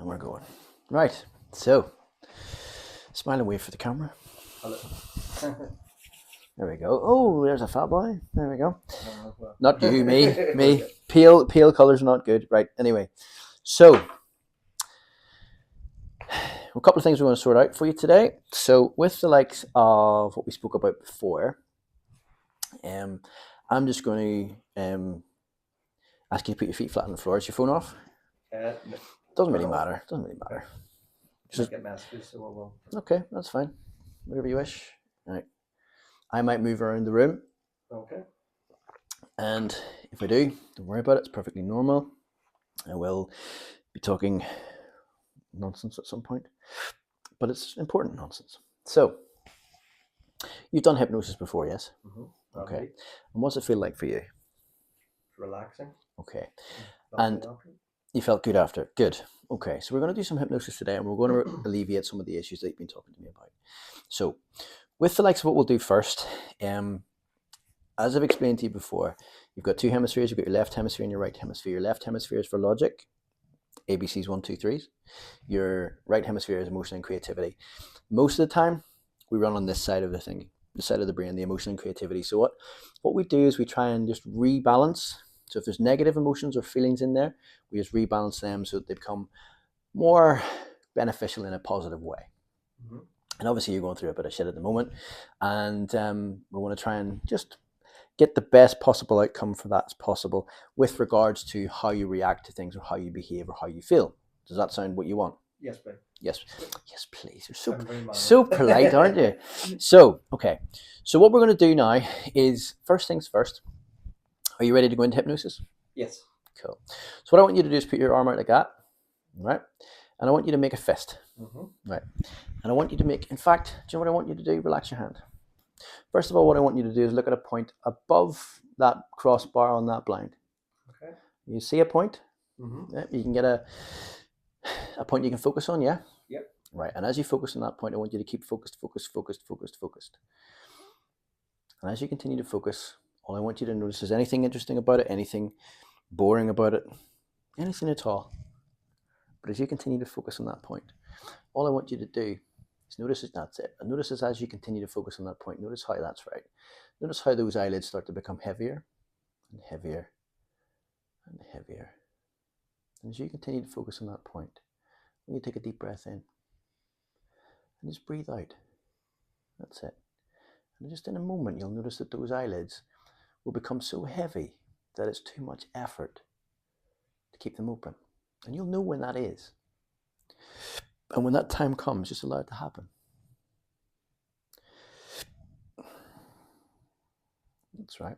And we're going. Right, so smile and wave for the camera. Hello. There we go. Oh, there's a fat boy. There we go. Well. Not you, me. Pale colours are not good. Right, anyway. So, a couple of things we want to sort out for you today. So, with the likes of what we spoke about before, I'm just going to ask you to put your feet flat on the floor. Is your phone off? No. Doesn't really matter. Just get messages, so we'll. Okay, that's fine. Whatever you wish. All right. I might move around the room. Okay. And if I do, don't worry about it. It's perfectly normal. I will be talking nonsense at some point, but it's important nonsense. So, you've done hypnosis before, yes? Mm-hmm. Okay. And what's it feel like for you? Relaxing. Okay. And you felt good after. Good. Okay. So we're going to do some hypnosis today, and we're going to alleviate some of the issues that you've been talking to me about. So, with the likes of what we'll do first, as I've explained to you before, you've got two hemispheres. You've got your left hemisphere and your right hemisphere. Your left hemisphere is for logic, ABCs 1, 2, 3s. Your right hemisphere is emotion and creativity. Most of the time, we run on this side of the thing, the side of the brain, the emotion and creativity. So what we do is we try and just rebalance. So if there's negative emotions or feelings in there, we just rebalance them so that they become more beneficial in a positive way. Mm-hmm. And obviously you're going through a bit of shit at the moment, and we want to try and just get the best possible outcome for that as possible with regards to how you react to things or how you behave or how you feel. Does that sound what you want? Yes, please. Yes, please. You're so polite, aren't you? So, okay. So what we're going to do now is, first things first, are you ready to go into hypnosis? Yes. Cool. So what I want you to do is put your arm out like that, right? And I want you to make a fist, right? And I want you to make, in fact, do you know what I want you to do? Relax your hand. First of all, what I want you to do is look at a point above that crossbar on that blind. Okay. You see a point? Mm-hmm. Yeah, you can get a point you can focus on, yeah? Yep. Right, and as you focus on that point, I want you to keep focused. And as you continue to focus, all I want you to notice is anything interesting about it, anything boring about it, anything at all. But as you continue to focus on that point, all I want you to do is notice that's it. And notice as you continue to focus on that point, notice how that's right. Notice how those eyelids start to become heavier and heavier and heavier. And as you continue to focus on that point, when you take a deep breath in and just breathe out, that's it. And just in a moment, you'll notice that those eyelids will become so heavy that it's too much effort to keep them open. And you'll know when that is. And when that time comes, just allow it to happen. That's right.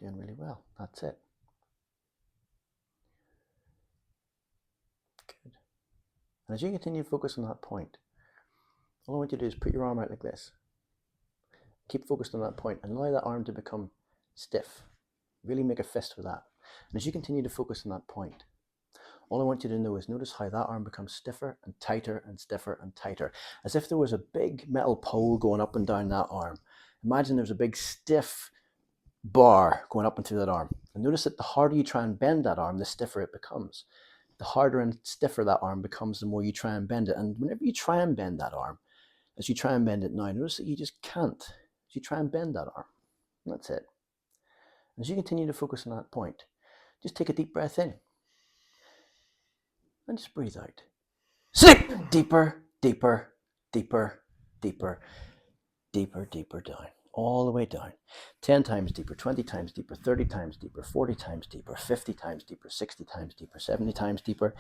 Doing really well. That's it. Good. And as you continue to focus on that point, all I want you to do is put your arm out like this. Keep focused on that point and allow that arm to become stiff. Really make a fist with that. And as you continue to focus on that point, all I want you to know is notice how that arm becomes stiffer and tighter and stiffer and tighter, as if there was a big metal pole going up and down that arm. Imagine there's a big stiff bar going up into that arm. And notice that the harder you try and bend that arm, the stiffer it becomes. The harder and stiffer that arm becomes, the more you try and bend it. And whenever you try and bend that arm, as you try and bend it now, notice that you just can't. As you try and bend that arm, that's it. As you continue to focus on that point, just take a deep breath in. And just breathe out. Sleep! Deeper, deeper, deeper, deeper, deeper, deeper down. All the way down. 10 times deeper, 20 times deeper, 30 times deeper, 40 times deeper, 50 times deeper, 60 times deeper, 70 times deeper,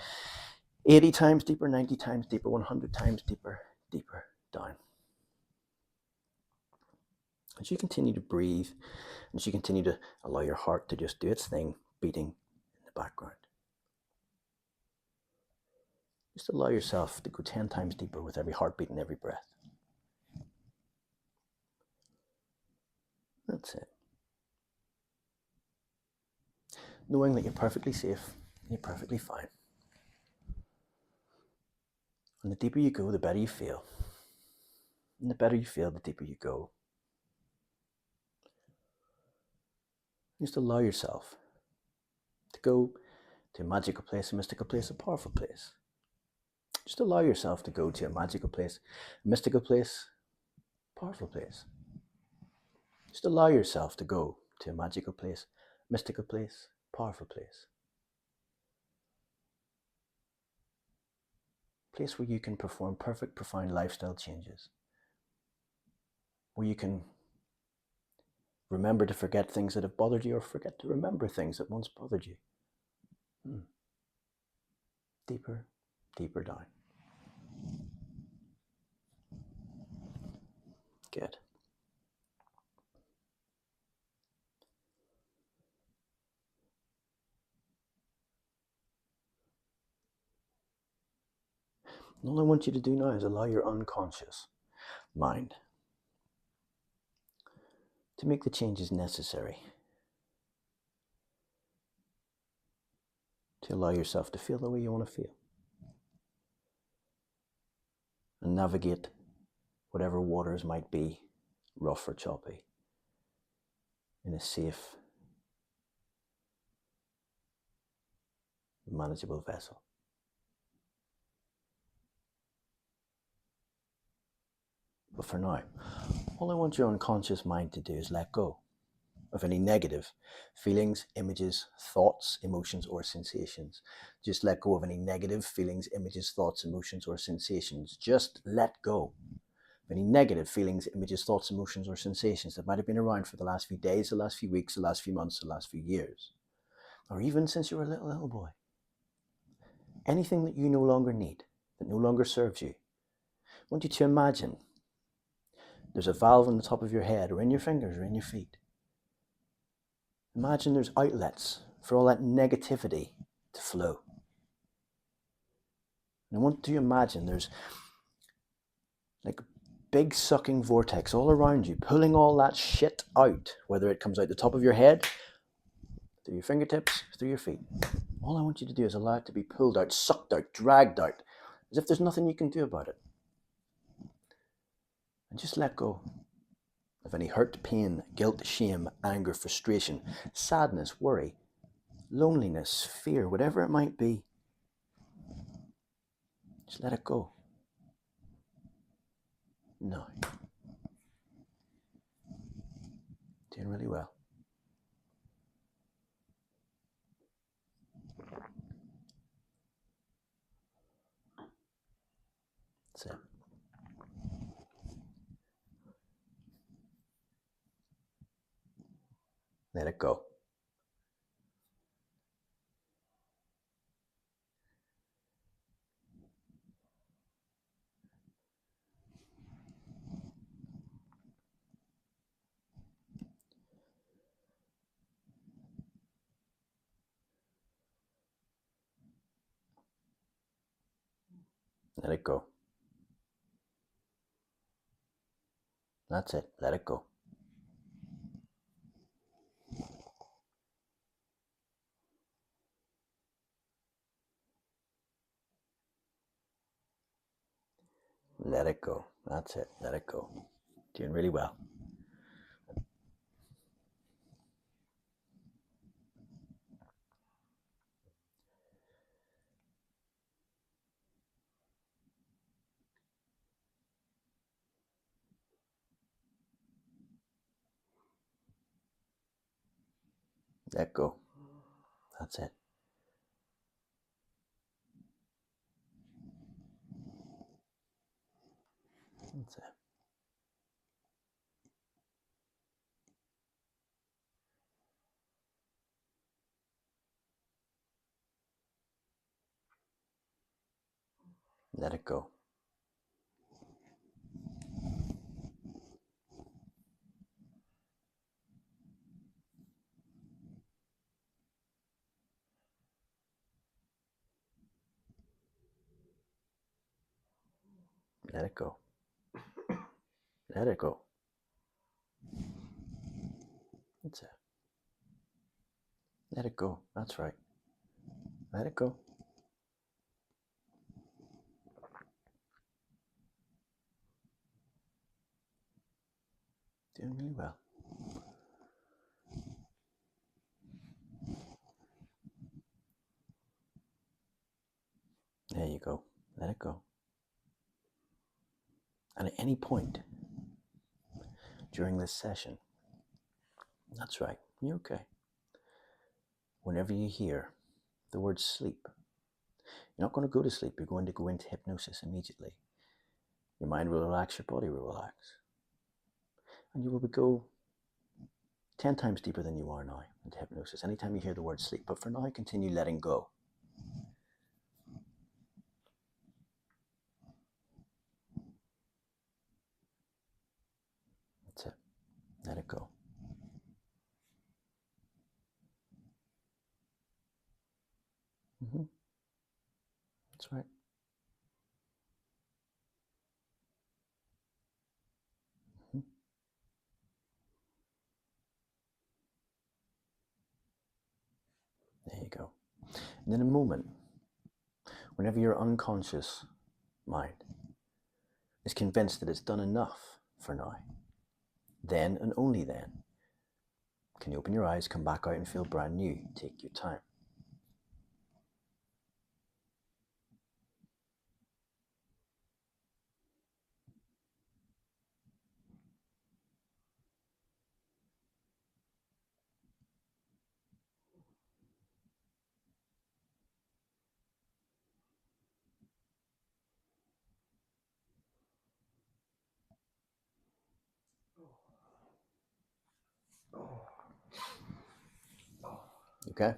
80 times deeper, 90 times deeper, 100 times deeper, deeper down. As you continue to breathe, as you continue to allow your heart to just do its thing, beating in the background. Just allow yourself to go 10 times deeper with every heartbeat and every breath. That's it. Knowing that you're perfectly safe, you're perfectly fine. And the deeper you go, the better you feel. And the better you feel, the deeper you go. Just allow yourself to go to a magical place, a mystical place, a powerful place. Just allow yourself to go to a magical place, a mystical place, powerful place. Just allow yourself to go to a magical place, mystical place, powerful place. Place where you can perform perfect, profound lifestyle changes. Where you can remember to forget things that have bothered you, or forget to remember things that once bothered you. Deeper, deeper down. Good. And all I want you to do now is allow your unconscious mind to make the changes necessary to allow yourself to feel the way you want to feel and navigate whatever waters might be rough or choppy in a safe, manageable vessel. But for now, all I want your unconscious mind to do is let go of any negative feelings, images, thoughts, emotions, or sensations. Just let go of any negative feelings, images, thoughts, emotions, or sensations. Just let go of any negative feelings, images, thoughts, emotions, or sensations that might have been around for the last few days, the last few weeks, the last few months, the last few years, or even since you were a little boy. Anything that you no longer need, that no longer serves you. I want you to imagine there's a valve on the top of your head, or in your fingers, or in your feet. Imagine there's outlets for all that negativity to flow. And I want you to imagine there's like a big sucking vortex all around you, pulling all that shit out, whether it comes out the top of your head, through your fingertips, through your feet. All I want you to do is allow it to be pulled out, sucked out, dragged out, as if there's nothing you can do about it. And just let go of any hurt, pain, guilt, shame, anger, frustration, sadness, worry, loneliness, fear, whatever it might be. Just let it go. No. Doing really well. That's it. Let it go. Let it go. That's it. Let it go. Let it go. That's it. Let it go. Doing really well. Let go. That's it. That's it. Let it go. Let it go. Let it go. That's it. Let it go. That's right. Let it go. Doing really well. There you go. Let it go. And at any point during this session, that's right, you're okay. Whenever you hear the word sleep, you're not going to go to sleep, you're going to go into hypnosis immediately. Your mind will relax, your body will relax. And you will go 10 times deeper than you are now into hypnosis anytime you hear the word sleep. But for now, continue letting go. That's it. Let it go. That's right. There you go. And in a moment, whenever your unconscious mind is convinced that it's done enough for now, then and only then can you open your eyes, come back out and feel brand new. Take your time. Okay?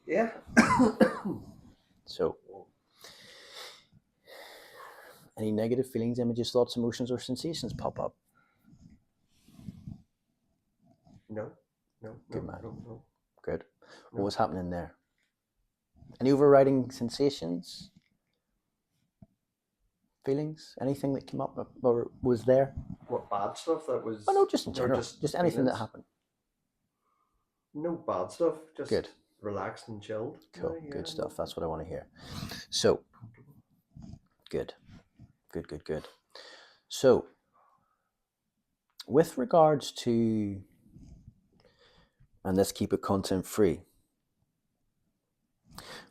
Yeah. So, any negative feelings, images, thoughts, emotions, or sensations pop up? No. Good man. No. Good. No. What was happening there? Any overriding sensations? Feelings? Anything that came up or was there? What bad stuff that was? Oh no, just in or general. Just anything feelings? that happened. No bad stuff. Just Good. Relaxed and chilled. Cool. Yeah, Good no. stuff. That's what I want to hear. So, good. So, with regards to, and let's keep it content free.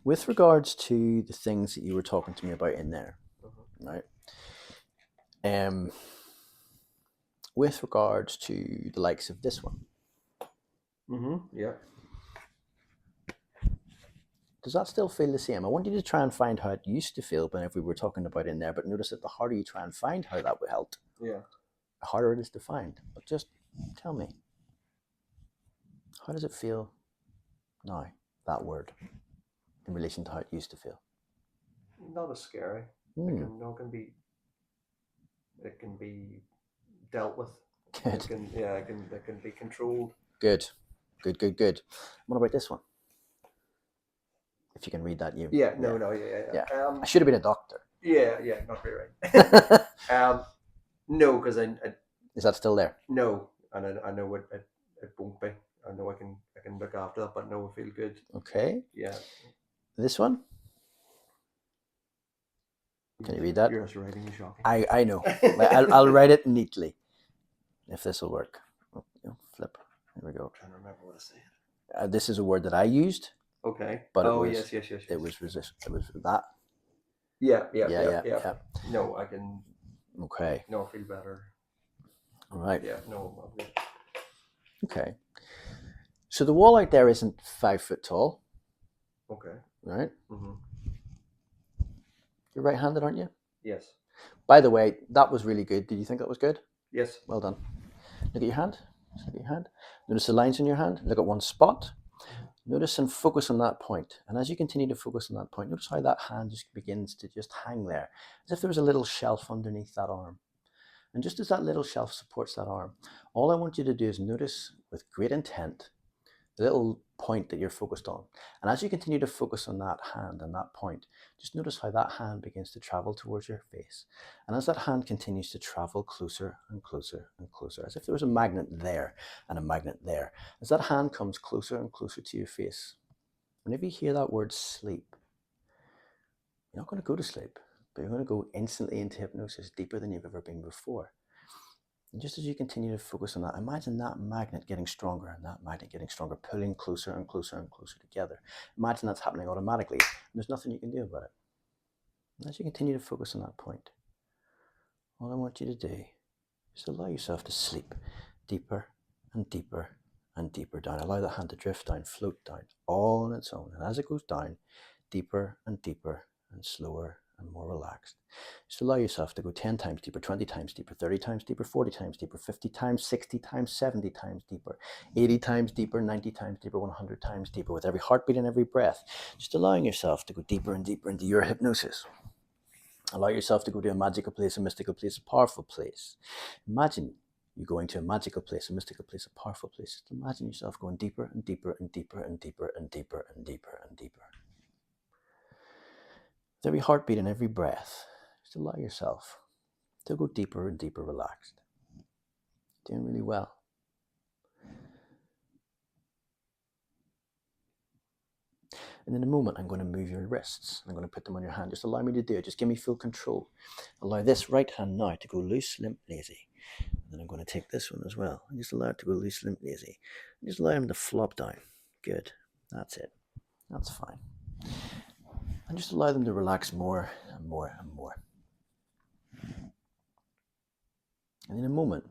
With regards to the things that you were talking to me about in there, right? With regards to the likes of this one. Yeah. Does that still feel the same? I want you to try and find how it used to feel whenever we were talking about in there, but notice that the harder you try and find how that would help, Yeah. the harder it is to find. But just tell me, how does it feel now, that word, in relation to how it used to feel? Not as scary. It can be dealt with. Good. It can be controlled. Good. What about this one? If you can read that, you. Yeah. I should have been a doctor. Yeah. Not very right. No, because I Is that still there? no, and I know it won't be. I know I can look after that, but no, I feel good. Okay. Yeah. This one? Can you read that? Your writing is shocking. I know. I'll write it neatly. If this will work. Flip. Here we go. I'm trying to remember what I said. This is a word that I used. Okay. But yes. It was It was that. Yeah. No, I can. Okay. No, I feel better. All right. Yeah. No. I'm good. Okay. So the wall out there isn't 5 foot tall. Okay. Right? Mm-hmm. You're right-handed, aren't you? Yes. By the way, that was really good. Did you think that was good? Yes. Well done. Look at your hand. Just look at your hand. Notice the lines in your hand. Look at one spot. Notice and focus on that point. And as you continue to focus on that point, notice how that hand just begins to just hang there, as if there was a little shelf underneath that arm. And just as that little shelf supports that arm, all I want you to do is notice with great intent the little point that you're focused on. And as you continue to focus on that hand and that point, just notice how that hand begins to travel towards your face. And as that hand continues to travel closer and closer and closer, as if there was a magnet there and a magnet there, as that hand comes closer and closer to your face, whenever you hear that word sleep, you're not going to go to sleep, but you're going to go instantly into hypnosis deeper than you've ever been before. And just as you continue to focus on that, imagine that magnet getting stronger and that magnet getting stronger, pulling closer and closer and closer together. Imagine that's happening automatically, and there's nothing you can do about it. And as you continue to focus on that point, all I want you to do is allow yourself to sleep deeper and deeper and deeper down. Allow the hand to drift down, float down, all on its own. And as it goes down, deeper and deeper and slower and more relaxed. Just allow yourself to go 10 times deeper, 20 times deeper, 30 times deeper, 40 times deeper, 50 times, 60 times, 70 times deeper, 80 times deeper, 90 times deeper, 100 times deeper, with every heartbeat and every breath. Just allowing yourself to go deeper and deeper into your hypnosis. Allow yourself to go to a magical place, a mystical place, a powerful place. Imagine you going to a magical place, a mystical place, a powerful place. Just imagine yourself going deeper and deeper and deeper and deeper and deeper and deeper and deeper. With every heartbeat and every breath, just allow yourself to go deeper and deeper relaxed. Doing really well. And in a moment, I'm going to move your wrists. I'm going to put them on your hand. Just allow me to do it. Just give me full control. Allow this right hand now to go loose, limp, lazy. And then I'm going to take this one as well. And just allow it to go loose, limp, lazy. And just allow them to flop down. Good. That's it. That's fine. And just allow them to relax more and more and more. And in a moment,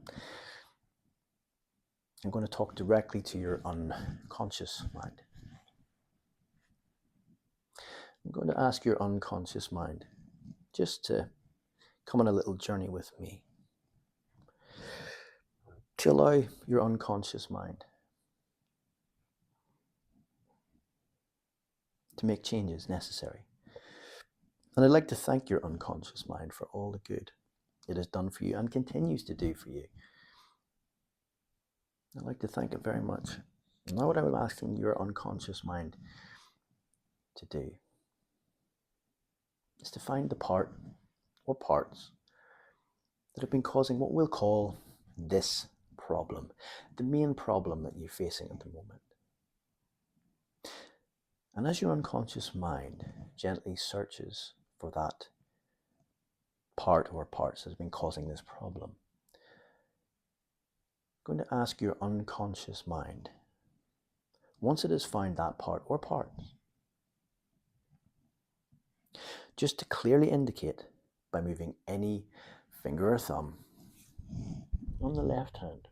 I'm going to talk directly to your unconscious mind. I'm going to ask your unconscious mind just to come on a little journey with me. To allow your unconscious mind to make changes necessary. And I'd like to thank your unconscious mind for all the good it has done for you and continues to do for you. I'd like to thank it very much. And now what I'm asking your unconscious mind to do is to find the part or parts that have been causing what we'll call this problem, the main problem that you're facing at the moment. And as your unconscious mind gently searches for that part or parts that has been causing this problem, I'm going to ask your unconscious mind, once it has found that part or parts, just to clearly indicate by moving any finger or thumb on the left hand,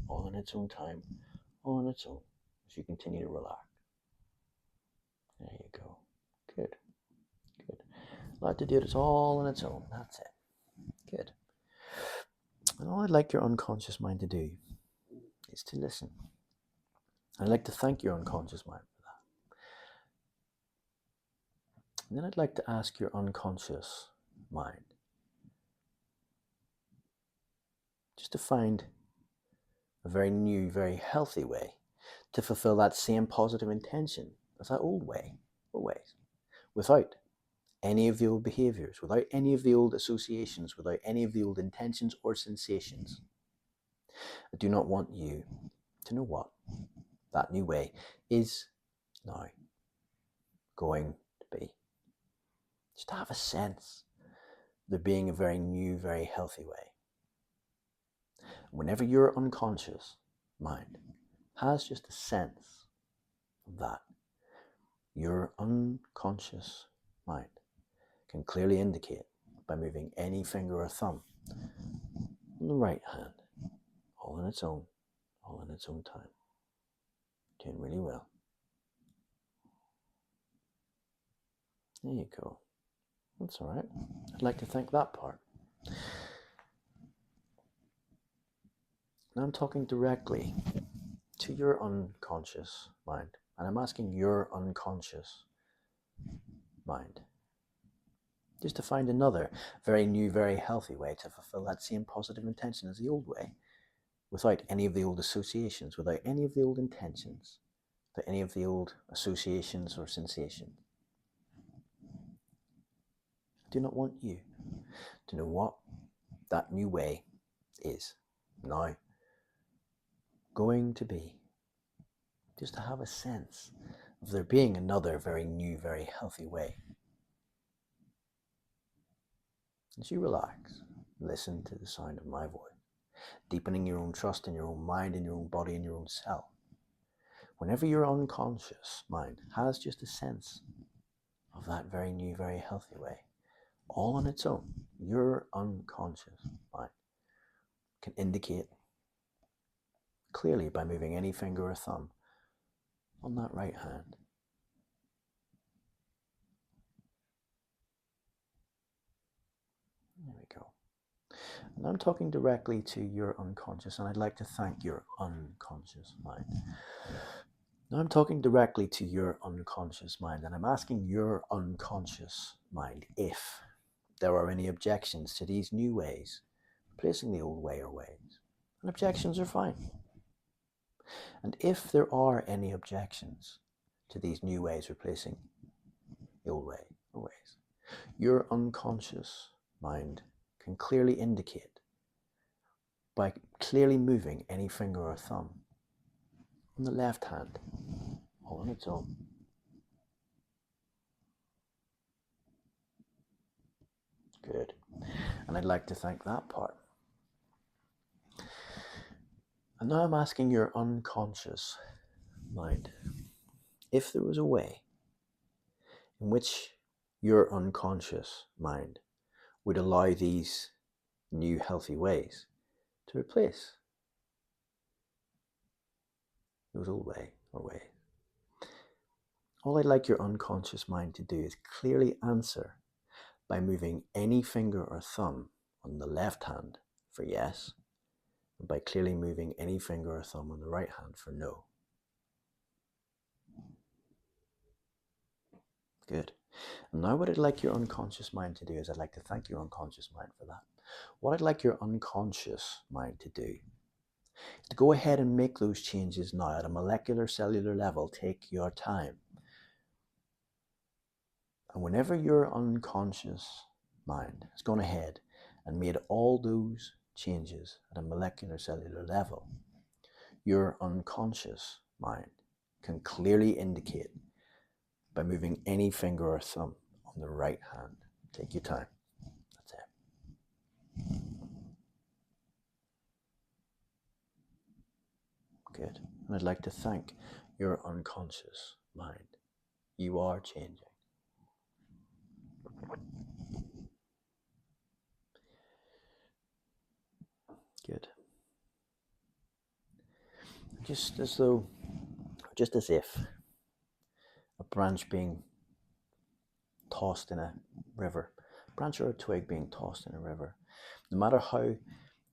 all in its own time, all on its own, as you continue to relax. There you go. Good. Good. Like to do it, it's all on its own. That's it. Good. And all I'd like your unconscious mind to do is to listen. I'd like to thank your unconscious mind for that. And then I'd like to ask your unconscious mind just to find a very new, very healthy way to fulfill that same positive intention as that old way or ways, without any of the old behaviors, without any of the old associations, without any of the old intentions or sensations. I do not want you to know what that new way is now going to be. Just to have a sense of there being a very new, very healthy way. Whenever your unconscious mind has just a sense of that, your unconscious mind can clearly indicate by moving any finger or thumb on the right hand, all on its own time. Doing really well. There you go. That's all right. I'd like to thank that part. Now I'm talking directly to your unconscious mind, and I'm asking your unconscious mind just to find another very new, very healthy way to fulfill that same positive intention as the old way, without any of the old associations, without any of the old intentions, without any of the old associations or sensations. I do not want you to know what that new way is now going to be, just to have a sense of there being another very new, very healthy way. As you relax, listen to the sound of my voice, deepening your own trust in your own mind, in your own body, in your own self. Whenever your unconscious mind has just a sense of that very new, very healthy way, all on its own, your unconscious mind can indicate clearly by moving any finger or thumb on that right hand. There we go. And I'm talking directly to your unconscious, and I'd like to thank your unconscious mind. Now I'm talking directly to your unconscious mind, and I'm asking your unconscious mind if there are any objections to these new ways, replacing the old way or ways. And objections are fine. And if there are any objections to these new ways replacing the old way or ways, your unconscious mind can clearly indicate by clearly moving any finger or thumb on the left hand, all on its own. Good. And I'd like to thank that part. And now I'm asking your unconscious mind if there was a way in which your unconscious mind would allow these new healthy ways to replace those old way or ways. All I'd like your unconscious mind to do is clearly answer by moving any finger or thumb on the left hand for yes, and by clearly moving any finger or thumb on the right hand for no. Good. And now what I'd like your unconscious mind to do is I'd like to thank your unconscious mind for that. What I'd like your unconscious mind to do is to go ahead and make those changes now at a molecular cellular level. Take your time. And whenever your unconscious mind has gone ahead and made all those changes at a molecular cellular level, your unconscious mind can clearly indicate by moving any finger or thumb on the right hand. Take your time. That's it. Good. And I'd like to thank your unconscious mind. You are changing. Good. Just as if a branch being tossed in a river, a branch or a twig being tossed in a river, no matter how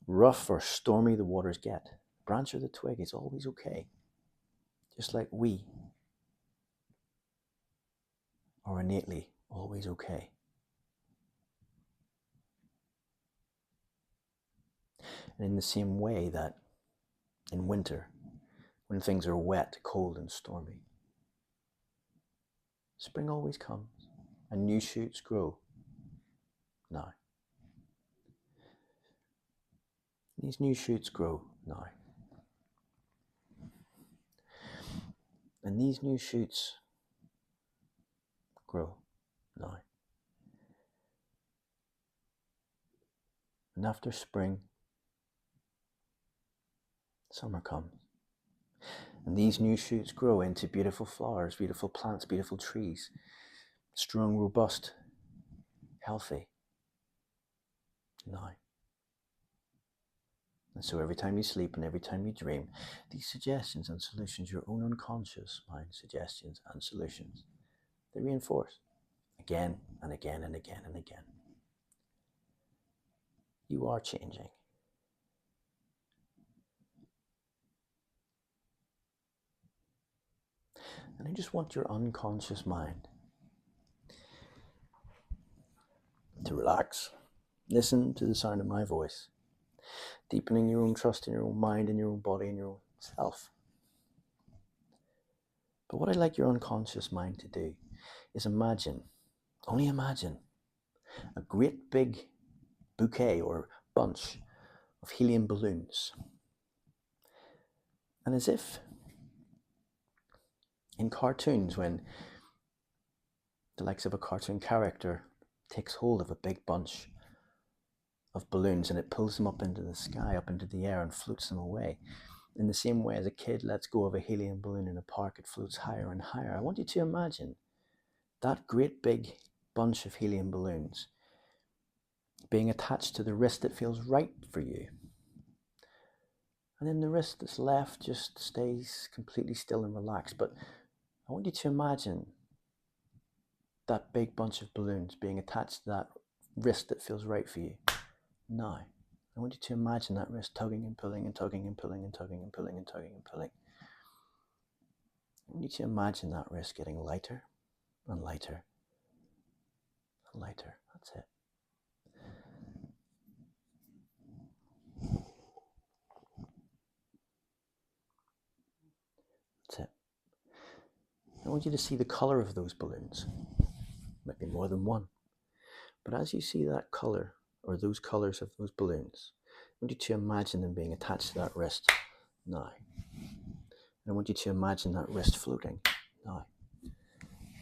rough or stormy the waters get, the branch or the twig is always okay. Just like we are innately always okay. And in the same way that in winter, when things are wet, cold and stormy, spring always comes and new shoots grow now. These new shoots grow now. And these new shoots grow now. And after spring, summer comes. And these new shoots grow into beautiful flowers, beautiful plants, beautiful trees, strong, robust, healthy now. And so every time you sleep and every time you dream, these suggestions and solutions, your own unconscious mind suggestions and solutions, they reinforce again and again and again and again. You are changing. And I just want your unconscious mind to relax, listen to the sound of my voice, deepening your own trust in your own mind and your own body and your own self. But what I'd like your unconscious mind to do is imagine, only imagine, a great big bouquet or bunch of helium balloons. And as if in cartoons, when the likes of a cartoon character takes hold of a big bunch of balloons and it pulls them up into the sky, up into the air and floats them away. In the same way as a kid lets go of a helium balloon in a park, it floats higher and higher. I want you to imagine that great big bunch of helium balloons being attached to the wrist that feels right for you. And then the wrist that's left just stays completely still and relaxed. But I want you to imagine that big bunch of balloons being attached to that wrist that feels right for you. Now, I want you to imagine that wrist tugging and pulling and tugging and pulling and tugging and pulling and tugging and pulling. I want you to imagine that wrist getting lighter and lighter and lighter. That's it. That's it. I want you to see the color of those balloons. Might be more than one. But as you see that color, or those colors of those balloons, I want you to imagine them being attached to that wrist now. And I want you to imagine that wrist floating now,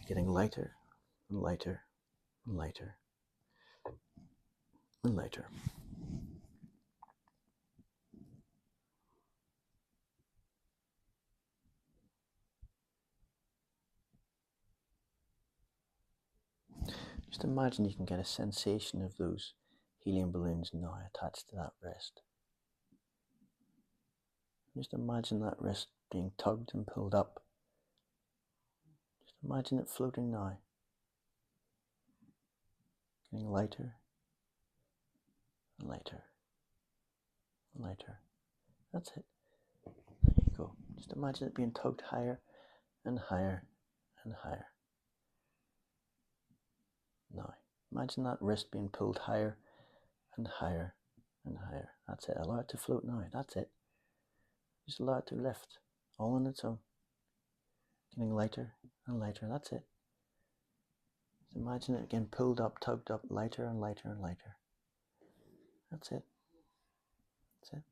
getting lighter and lighter and lighter and lighter. Just imagine you can get a sensation of those helium balloons now attached to that wrist. Just imagine that wrist being tugged and pulled up. Just imagine it floating now, getting lighter and lighter and lighter. That's it. There you go. Just imagine it being tugged higher and higher and higher. Now, imagine that wrist being pulled higher and higher and higher. That's it. Allow it to float now. That's it. Just allow it to lift all on its own. Getting lighter and lighter. That's it. Just imagine it getting pulled up, tugged up, lighter and lighter and lighter. That's it. That's it.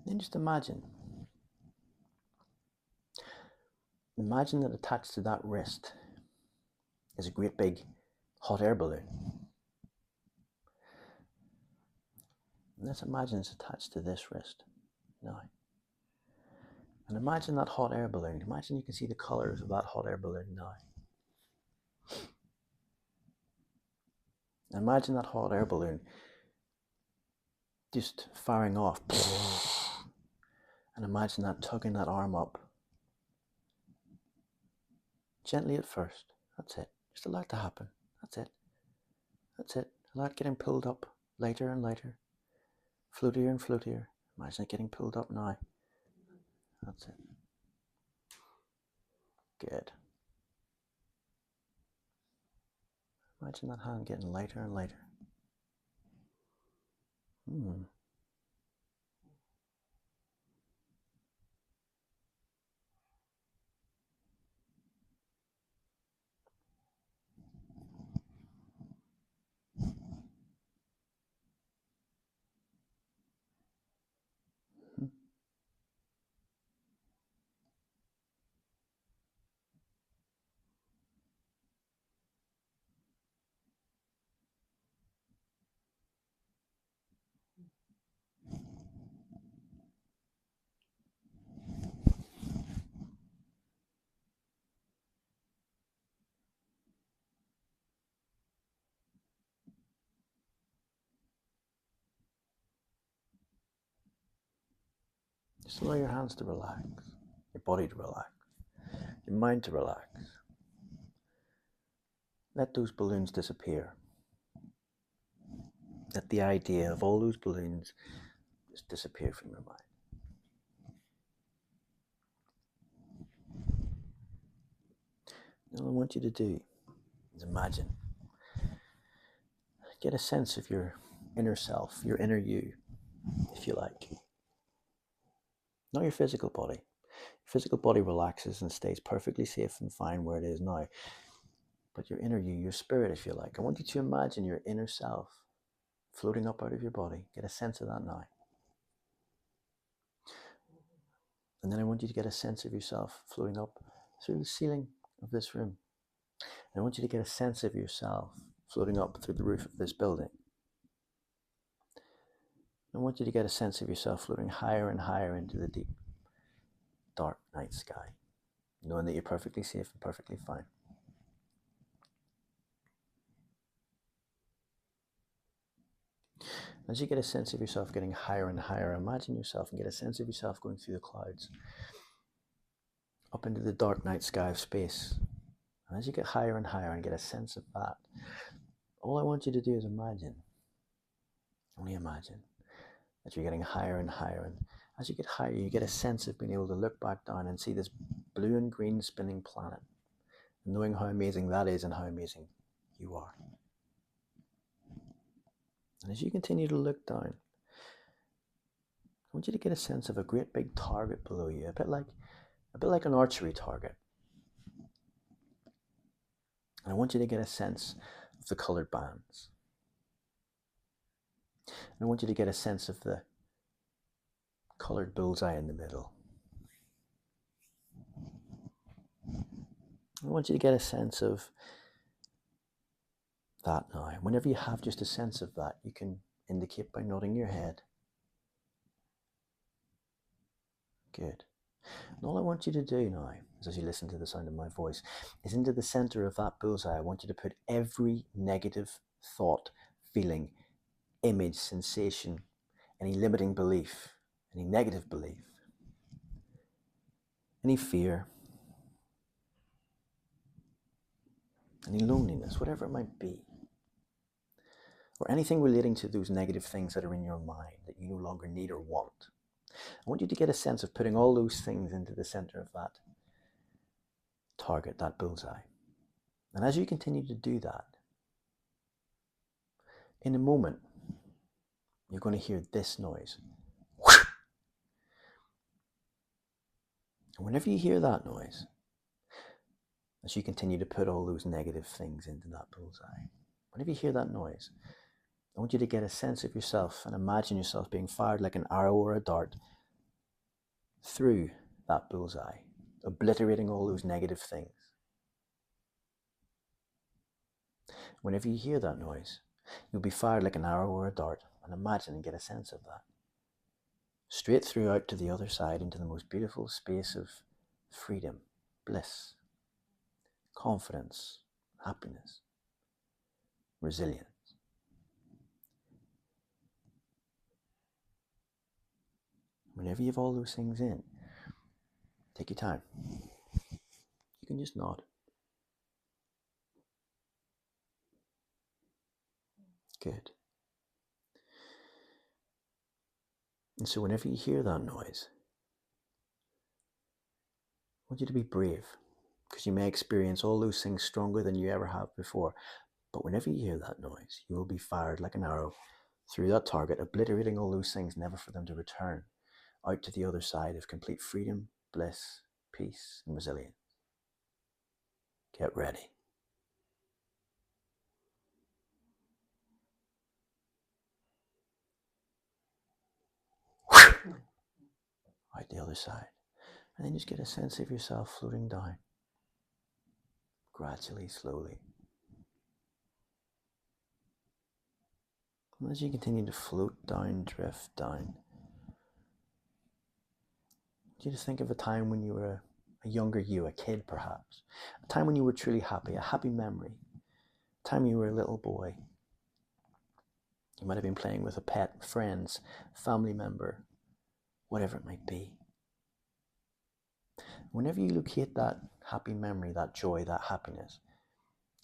Then just imagine that attached to that wrist is a great big hot air balloon. And let's imagine it's attached to this wrist now. And imagine that hot air balloon. Imagine you can see the colors of that hot air balloon now. And imagine that hot air balloon just firing off. And imagine that tugging that arm up. Gently at first. That's it. Just allow it to happen. That's it. That's it. Allow it getting pulled up lighter and lighter. Floatier and floatier. Imagine it getting pulled up now. That's it. Good. Imagine that hand getting lighter and lighter. Just allow your hands to relax, your body to relax, your mind to relax. Let those balloons disappear. Let the idea of all those balloons just disappear from your mind. All I want you to do is imagine. Get a sense of your inner self, your inner you, if you like. Not your physical body. Your physical body relaxes and stays perfectly safe and fine where it is now. But your inner you, your spirit, if you like. I want you to imagine your inner self floating up out of your body. Get a sense of that now. And then I want you to get a sense of yourself floating up through the ceiling of this room. And I want you to get a sense of yourself floating up through the roof of this building. I want you to get a sense of yourself floating higher and higher into the deep, dark night sky. knowing that you're perfectly safe and perfectly fine. As you get a sense of yourself getting higher and higher, imagine yourself and get a sense of yourself going through the clouds, up into the dark night sky of space. And as you get higher and higher and get a sense of that, all I want you to do is imagine, only imagine, that you're getting higher and higher. And as you get higher, you get a sense of being able to look back down and see this blue and green spinning planet, knowing how amazing that is and how amazing you are. And as you continue to look down, I want you to get a sense of a great big target below you, a bit like an archery target. And I want you to get a sense of the colored bands. And I want you to get a sense of the colored bullseye in the middle. I want you to get a sense of that now. Whenever you have just a sense of that, you can indicate by nodding your head. Good. And all I want you to do now, as you listen to the sound of my voice, is into the center of that bullseye. I want you to put every negative thought, feeling, image, sensation, any limiting belief, any negative belief, any fear, any loneliness, whatever it might be, or anything relating to those negative things that are in your mind that you no longer need or want. I want you to get a sense of putting all those things into the center of that target, that bullseye. And as you continue to do that, in a moment, you're going to hear this noise. And whenever you hear that noise, as you continue to put all those negative things into that bullseye, whenever you hear that noise, I want you to get a sense of yourself and imagine yourself being fired like an arrow or a dart through that bullseye, obliterating all those negative things. Whenever you hear that noise, you'll be fired like an arrow or a dart, and imagine and get a sense of that. Straight through out to the other side into the most beautiful space of freedom, bliss, confidence, happiness, resilience. Whenever you have all those things in, take your time. You can just nod. Good. And so whenever you hear that noise, I want you to be brave, because you may experience all those things stronger than you ever have before. But whenever you hear that noise, you will be fired like an arrow through that target, obliterating all those things, never for them to return out to the other side of complete freedom, bliss, peace, and resilience. Get ready. Out the other side. And then just get a sense of yourself floating down. Gradually, slowly. And as you continue to float down, drift down, you just think of a time when you were a younger you, a kid perhaps, a time when you were truly happy, a happy memory, a time you were a little boy. You might have been playing with a pet, friends, family member, whatever it might be. Whenever you locate that happy memory, that joy, that happiness,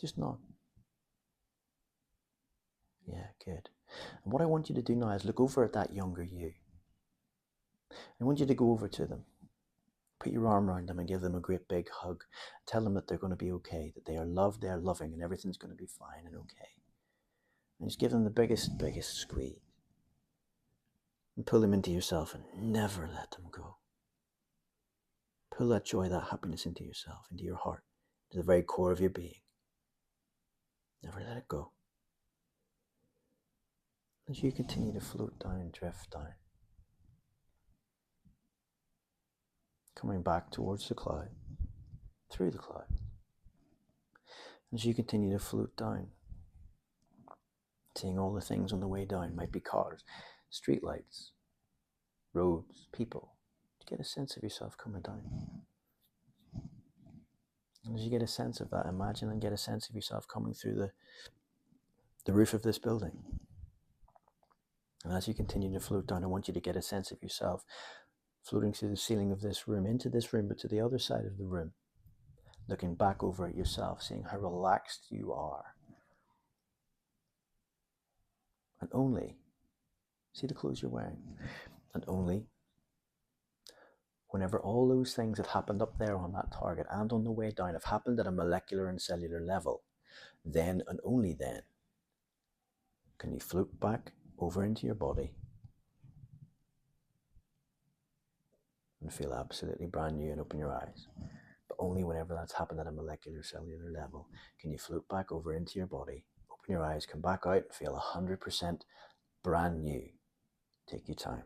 just nod. Yeah, good. And what I want you to do now is look over at that younger you. I want you to go over to them. Put your arm around them and give them a great big hug. Tell them that they're going to be okay, that they are loved, they are loving, and everything's going to be fine and okay. And just give them the biggest squeeze. And pull them into yourself and never let them go. Pull that joy, that happiness into yourself, into your heart, to the very core of your being. Never let it go. As you continue to float down, drift down. Coming back towards the cloud, through the cloud. As you continue to float down, seeing all the things on the way down, might be cars, street lights, roads, people. To get a sense of yourself coming down. As you get a sense of that, imagine and get a sense of yourself coming through the roof of this building. And as you continue to float down, I want you to get a sense of yourself floating through the ceiling of this room, into this room, but to the other side of the room, looking back over at yourself, seeing how relaxed you are. And only, see the clothes you're wearing, and only whenever all those things that happened up there on that target and on the way down have happened at a molecular and cellular level, then and only then can you float back over into your body and feel absolutely brand new and open your eyes. But only whenever that's happened at a molecular cellular level can you float back over into your body, open your eyes, come back out and feel 100% brand new. Take your time.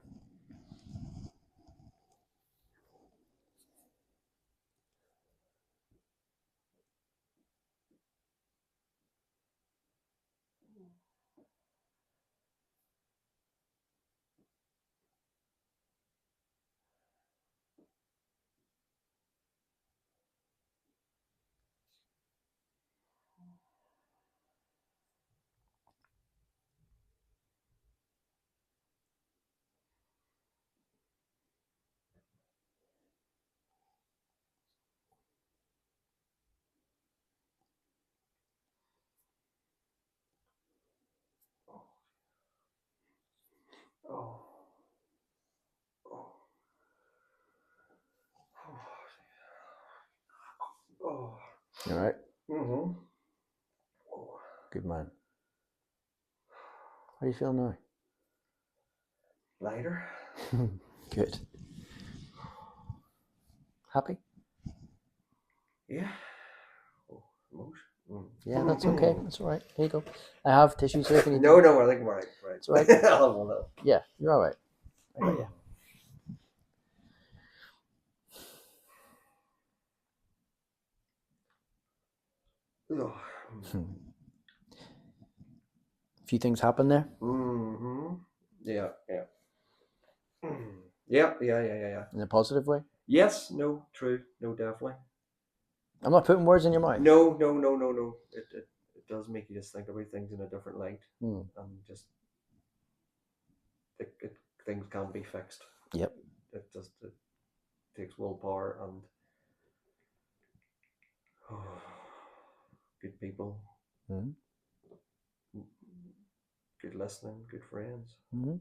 Oh. Oh. Oh. You all right? Mm-hmm. Oh. Good man. How do you feel now? Lighter. Good. Happy? Yeah. Oh, emotion. Mm. Yeah, that's okay. That's all right. Here you go. I have tissues here if you need No, them. no, I think we're right. It's all right. I'll have one though. Yeah, you're all right. I got you. Oh. A few things happen there. Mm-hmm. Yeah, yeah. Yeah. In a positive way. Yes, no, true, no, definitely. I'm not putting words in your mouth. No. It does make you just think about things in a different light, Mm. and just things can be fixed. Yep. It takes willpower and good people, Mm-hmm. good listening, good friends. Mm-hmm.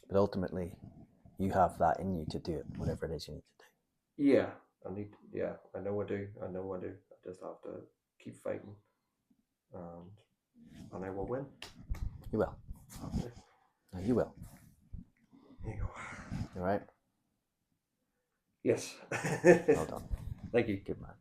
But ultimately, you have that in you to do it, whatever it is you need to do. Yeah, I know I do. I just have to keep fighting, and I will win. You will. Hopefully. No, you will. There you go. You all right? Yes. Well done. Thank you. Good man.